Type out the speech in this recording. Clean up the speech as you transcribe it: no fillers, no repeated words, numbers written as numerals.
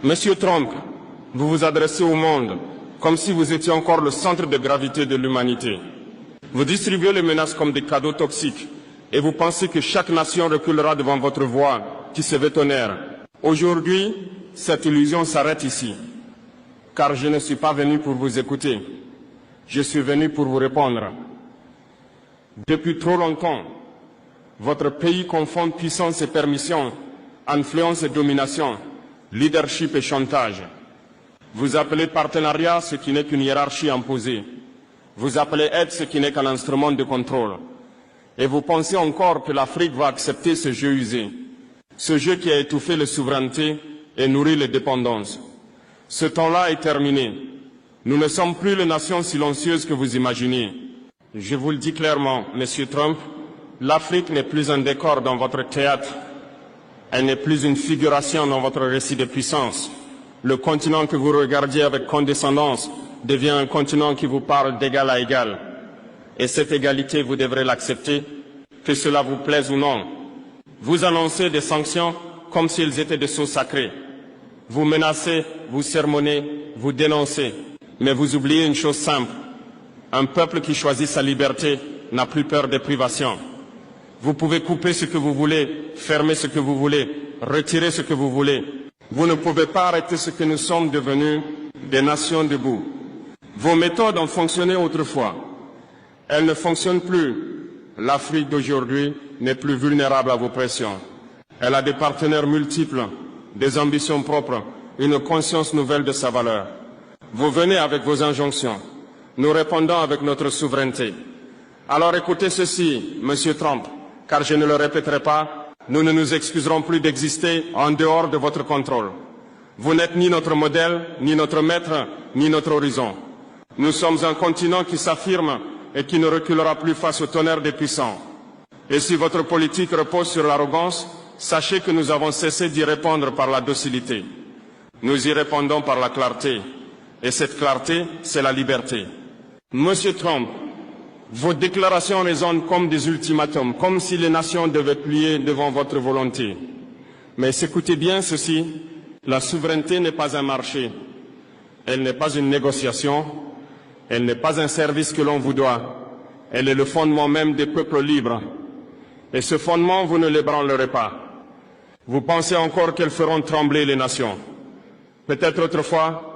Monsieur Trump, vous vous adressez au monde comme si vous étiez encore le centre de gravité de l'humanité. Vous distribuez les menaces comme des cadeaux toxiques et vous pensez que chaque nation reculera devant votre voix qui se veut tonnerre. Aujourd'hui, cette illusion s'arrête ici, car je ne suis pas venu pour vous écouter. Je suis venu pour vous répondre. Depuis trop longtemps, votre pays confond puissance et permission, influence et domination, leadership et chantage. Vous appelez partenariat ce qui n'est qu'une hiérarchie imposée. Vous appelez aide ce qui n'est qu'un instrument de contrôle. Et vous pensez encore que l'Afrique va accepter ce jeu usé, ce jeu qui a étouffé les souverainetés et nourri les dépendances. Ce temps-là est terminé. Nous ne sommes plus les nations silencieuses que vous imaginez. Je vous le dis clairement, Monsieur Trump, l'Afrique n'est plus un décor dans votre théâtre. Elle n'est plus une figuration dans votre récit de puissance. Le continent que vous regardiez avec condescendance devient un continent qui vous parle d'égal à égal. Et cette égalité, vous devrez l'accepter, que cela vous plaise ou non. Vous annoncez des sanctions comme s'ils étaient des sceaux sacrés. Vous menacez, vous sermonnez, vous dénoncez. Mais vous oubliez une chose simple. Un peuple qui choisit sa liberté n'a plus peur des privations. Vous pouvez couper ce que vous voulez, fermer ce que vous voulez, retirer ce que vous voulez. Vous ne pouvez pas arrêter ce que nous sommes devenus, des nations debout. Vos méthodes ont fonctionné autrefois. Elles ne fonctionnent plus. L'Afrique d'aujourd'hui n'est plus vulnérable à vos pressions. Elle a des partenaires multiples, des ambitions propres, une conscience nouvelle de sa valeur. Vous venez avec vos injonctions. Nous répondons avec notre souveraineté. Alors écoutez ceci, Monsieur Trump, car je ne le répéterai pas, nous ne nous excuserons plus d'exister en dehors de votre contrôle. Vous n'êtes ni notre modèle, ni notre maître, ni notre horizon. Nous sommes un continent qui s'affirme et qui ne reculera plus face au tonnerre des puissants. Et si votre politique repose sur l'arrogance, sachez que nous avons cessé d'y répondre par la docilité. Nous y répondons par la clarté. Et cette clarté, c'est la liberté. Monsieur Trump, vos déclarations résonnent comme des ultimatums, comme si les nations devaient plier devant votre volonté. Mais écoutez bien ceci, la souveraineté n'est pas un marché, elle n'est pas une négociation, elle n'est pas un service que l'on vous doit, elle est le fondement même des peuples libres. Et ce fondement, vous ne l'ébranlerez pas. Vous pensez encore qu'elles feront trembler les nations. Peut-être autrefois,